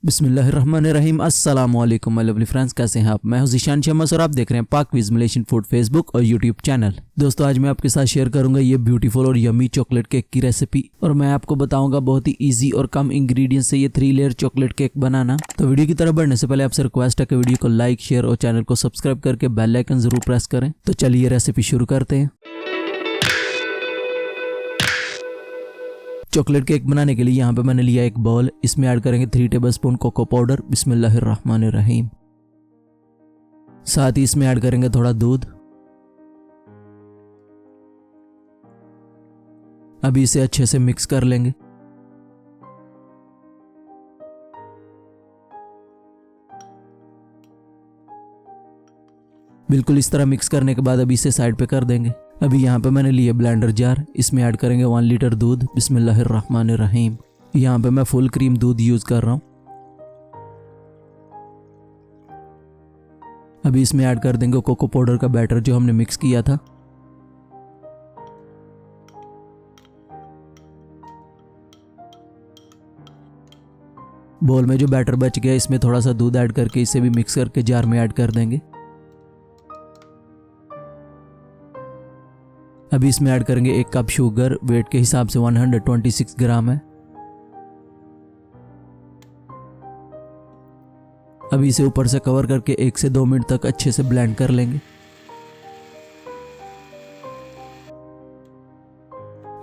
बिस्मिल्लाहिर्रहमानिर्रहीम। अस्सलाम वालेकुम माय लवली फ्रेंड्स, कैसे हैं आप? मैं हूं ज़ीशान शमस और आप देख रहे हैं पाक विज़ मलेशियन फूड फेसबुक और यूट्यूब चैनल। दोस्तों, आज मैं आपके साथ शेयर करूंगा ये ब्यूटीफुल और यमी चॉकलेट केक की रेसिपी और मैं आपको बताऊंगा बहुत ही इजी और कम इंग्रेडिएंट्स से ये 3 लेयर चॉकलेट केक बनाना। तो वीडियो की तरफ बढ़ने से पहले आपसे रिक्वेस्ट है कि वीडियो को लाइक, शेयर और चैनल को सब्सक्राइब करके बेल आइकन जरूर प्रेस करें। तो चलिए रेसिपी शुरू करते हैं। चॉकलेट केक बनाने के लिए यहाँ पे मैंने लिया एक बाउल, इसमें ऐड करेंगे 3 टेबलस्पून कोको पाउडर। बिस्मिल्लाहिर्रहमानिर्रहीम। साथ ही इसमें ऐड करेंगे थोड़ा दूध। अभी इसे अच्छे से मिक्स कर लेंगे। बिल्कुल इस तरह मिक्स करने के बाद अभी इसे साइड पे कर देंगे। अभी यहाँ पे मैंने लिए ब्लेंडर जार, इसमें ऐड करेंगे 1 लीटर दूध। बिस्मिल्लाहिर्रहमानिर्रहीम। यहाँ पे मैं फुल क्रीम दूध यूज कर रहा हूँ। अभी इसमें ऐड कर देंगे कोको पाउडर का बैटर जो हमने मिक्स किया था। बोल में जो बैटर बच गया इसमें थोड़ा सा दूध ऐड करके इसे भी मिक्स करके जार में ऐड कर देंगे। अभी इसमें ऐड करेंगे 1 कप शुगर, वेट के हिसाब से 126 ग्राम है। अभी इसे ऊपर से कवर करके 1 से 2 मिनट तक अच्छे से ब्लेंड कर लेंगे।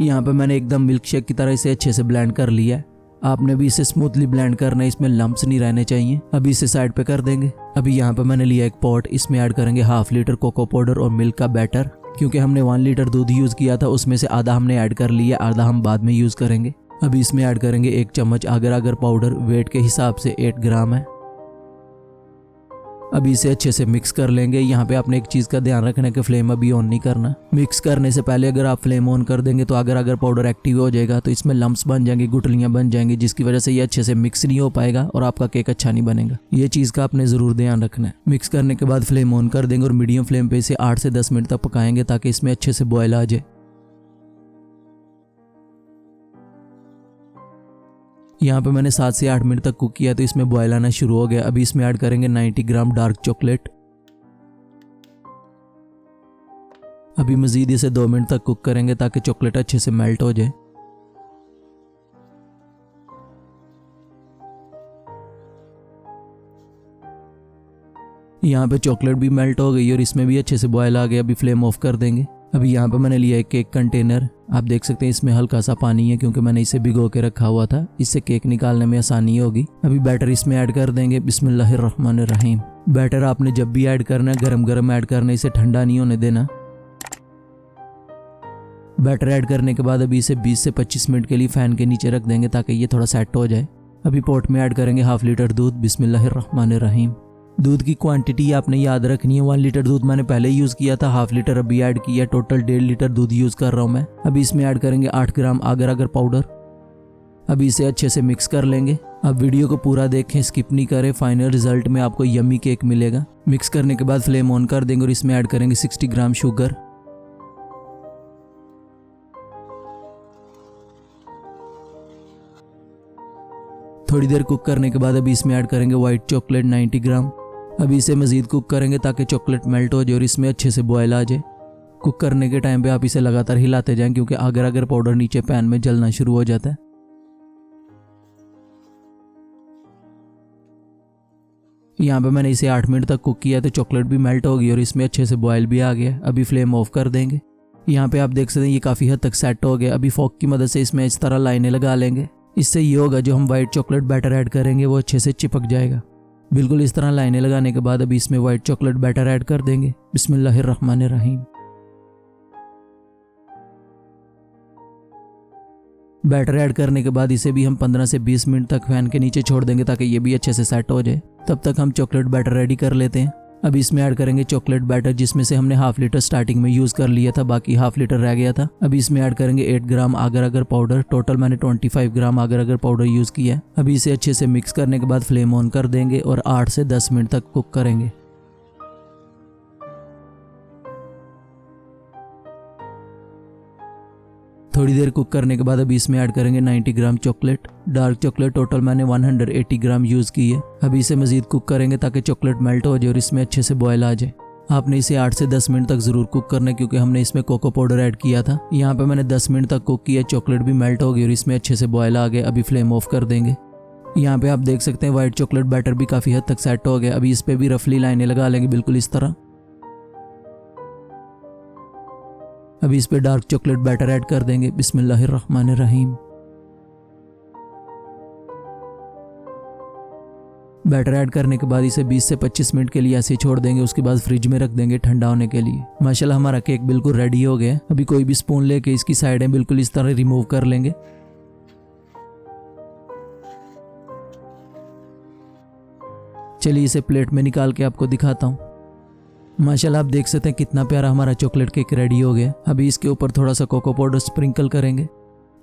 यहाँ पे मैंने एकदम मिल्क शेक की तरह इसे अच्छे से ब्लेंड कर लिया है। आपने भी इसे स्मूथली ब्लेंड करना है, इसमें लम्प्स नहीं रहने चाहिए। अभी इसे साइड पे कर देंगे। अभी यहाँ पे मैंने लिया एक पॉट, इसमें ऐड करेंगे 1/2 लीटर कोको पाउडर और मिल्क का बैटर। क्योंकि हमने 1 लीटर दूध यूज किया था उसमें से आधा हमने ऐड कर लिया, आधा हम बाद में यूज करेंगे। अभी इसमें ऐड करेंगे 1 चम्मच आगर आगर पाउडर, वेट के हिसाब से 8 ग्राम है। अभी इसे अच्छे से मिक्स कर लेंगे। यहाँ पे आपने एक चीज का ध्यान रखना है कि फ्लेम अभी ऑन नहीं करना। मिक्स करने से पहले अगर आप फ्लेम ऑन कर देंगे तो अगर पाउडर एक्टिव हो जाएगा तो इसमें लम्प्स बन जाएंगे, गुठलियां बन जाएंगी, जिसकी वजह से ये अच्छे से मिक्स नहीं हो पाएगा और आपका केक अच्छा नहीं बनेगा। ये चीज का आपने जरूर ध्यान रखना है। मिक्स करने के बाद फ्लेम ऑन कर देंगे और मीडियम फ्लेम पे इसे 8 से 10 मिनट तक पकाएंगे ताकि इसमें अच्छे से बॉयल आ जाए। यहाँ पे मैंने 7 से 8 मिनट तक कुक किया तो इसमें बॉयल आना शुरू हो गया। अभी इसमें ऐड करेंगे 90 ग्राम डार्क चॉकलेट। अभी मजीद इसे 2 मिनट तक कुक करेंगे ताकि चॉकलेट अच्छे से मेल्ट हो जाए। यहाँ पे चॉकलेट भी मेल्ट हो गई और इसमें भी अच्छे से बॉयल आ गया। अभी फ्लेम ऑफ कर देंगे। अभी यहाँ पे मैंने लिया एक केक कंटेनर, आप देख सकते हैं इसमें हल्का सा पानी है क्योंकि मैंने इसे भिगो के रखा हुआ था, इससे केक निकालने में आसानी होगी। अभी बैटर इसमें ऐड कर देंगे। बिस्मिल्लाहिर्रहमानिर्रहीम। बैटर आपने जब भी ऐड करना है गरम गरम ऐड करना, इसे ठंडा नहीं होने देना। बैटर ऐड करने के बाद अभी इसे 20 से 25 मिनट के लिए फैन के नीचे रख देंगे ताकि ये थोड़ा सेट हो जाए। अभी पॉट में ऐड करेंगे 1/2 लीटर दूध। बिस्मिल्लाहिर्रहमानिर्रहीम। दूध की क्वांटिटी आपने याद रखनी है। 1 लीटर दूध मैंने पहले यूज किया था, 1/2 लीटर अभी ऐड किया, टोटल 1.5 लीटर दूध यूज कर रहा हूँ मैं। अभी इसमें ऐड करेंगे 8 ग्राम आगर आगर पाउडर। अभी इसे अच्छे से मिक्स कर लेंगे। अब वीडियो को पूरा देखें, स्किप नहीं करें, फाइनल रिजल्ट में आपको यम्मी केक मिलेगा। मिक्स करने के बाद फ्लेम ऑन कर देंगे और इसमें ऐड करेंगे 60 ग्राम शुगर। थोड़ी देर कुक करने के बाद अभी इसमें ऐड करेंगे व्हाइट चॉकलेट 90 ग्राम। अभी इसे मजीद कुक करेंगे ताकि चॉकलेट मेल्ट हो जाए और इसमें अच्छे से बॉयल आ जाए। कुक करने के टाइम पे आप इसे लगातार हिलाते जाएं क्योंकि अगर पाउडर नीचे पैन में जलना शुरू हो जाता है। यहाँ पे मैंने इसे 8 मिनट तक कुक किया तो चॉकलेट भी मेल्ट हो गई और इसमें अच्छे से बॉयल भी आ गया। अभी फ्लेम ऑफ कर देंगे। यहाँ पे आप देख सकते हैं ये काफ़ी हद तक सेट हो गया। अभी फोक की मदद से इसमें इस तरह लाइनें लगा लेंगे। इससे ये होगा जो हम व्हाइट चॉकलेट बैटर ऐड करेंगे वो अच्छे से चिपक जाएगा। बिल्कुल इस तरह लाइनें लगाने के बाद अभी इसमें व्हाइट चॉकलेट बैटर ऐड कर देंगे। बिस्मिल्लाहिर्रहमानिर्रहीम। बैटर ऐड करने के बाद इसे भी हम 15 से 20 मिनट तक फैन के नीचे छोड़ देंगे ताकि ये भी अच्छे से सेट हो जाए। तब तक हम चॉकलेट बैटर रेडी कर लेते हैं। अभी इसमें ऐड करेंगे चॉकलेट बैटर जिसमें से हमने 1/2 लीटर स्टार्टिंग में यूज कर लिया था, बाकी 1/2 लीटर रह गया था। अभी इसमें ऐड करेंगे 8 ग्राम आगर आगर पाउडर। टोटल मैंने 25 ग्राम आगर आगर पाउडर यूज किया है। अभी इसे अच्छे से मिक्स करने के बाद फ्लेम ऑन कर देंगे और 8 से 10 मिनट तक कुक करेंगे। थोड़ी देर कुक करने के बाद अभी इसमें ऐड करेंगे 90 ग्राम चॉकलेट। डार्क चॉकलेट टोटल मैंने 180 ग्राम यूज़ की है। अभी इसे मज़ीद कुक करेंगे ताकि चॉकलेट मेल्ट हो जाए और इसमें अच्छे से बॉयल आ जाए। आपने इसे 8 से 10 मिनट तक ज़रूर कुक करना है क्योंकि हमने इसमें कोको पाउडर ऐड किया था। यहाँ पे मैंने 10 मिनट तक कुक किया, चॉकलेट भी मेल्ट हो गई और इसमें अच्छे से बॉयल आ गए। अभी फ्लेम ऑफ कर देंगे। यहाँ पे आप देख सकते हैं वाइट चॉकलेट बैटर भी काफ़ी हद तक सेट हो गया। अभी इस पर भी रफली लाइनें लगा लेंगे बिल्कुल इस तरह। अभी इस पे डार्क चॉकलेट बैटर ऐड कर देंगे। बिस्मिल्लाहिर्रहमानिर्रहीम। बैटर ऐड करने के बाद इसे 20 से 25 मिनट के लिए ऐसे ही छोड़ देंगे। उसके बाद फ्रिज में रख देंगे ठंडा होने के लिए। माशाल्लाह हमारा केक बिल्कुल रेडी हो गया। अभी कोई भी स्पून लेके इसकी साइडें बिल्कुल इस तरह रिमूव कर लेंगे। चलिए इसे प्लेट में निकाल के आपको दिखाता हूँ। माशाल्लाह आप देख सकते हैं कितना प्यारा हमारा चॉकलेट केक रेडी हो गया। अभी इसके ऊपर थोड़ा सा कोको पाउडर स्प्रिंकल करेंगे।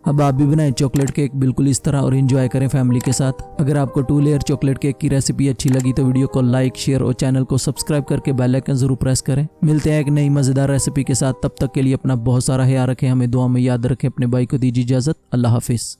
अब आप भी बनाएं चॉकलेट केक बिल्कुल इस तरह और एंजॉय करें फैमिली के साथ। अगर आपको 2 लेयर चॉकलेट केक की रेसिपी अच्छी लगी तो वीडियो को लाइक, शेयर और चैनल को सब्सक्राइब करके बेल आइकन जरूर प्रेस करें। मिलते हैं एक नई मजेदार रेसिपी के साथ। तब तक के लिए अपना बहुत सारा ख्याल रखें, हमें दुआ में याद रखें। अपने भाई को दीजिए इजाजत। अल्लाह हाफिज।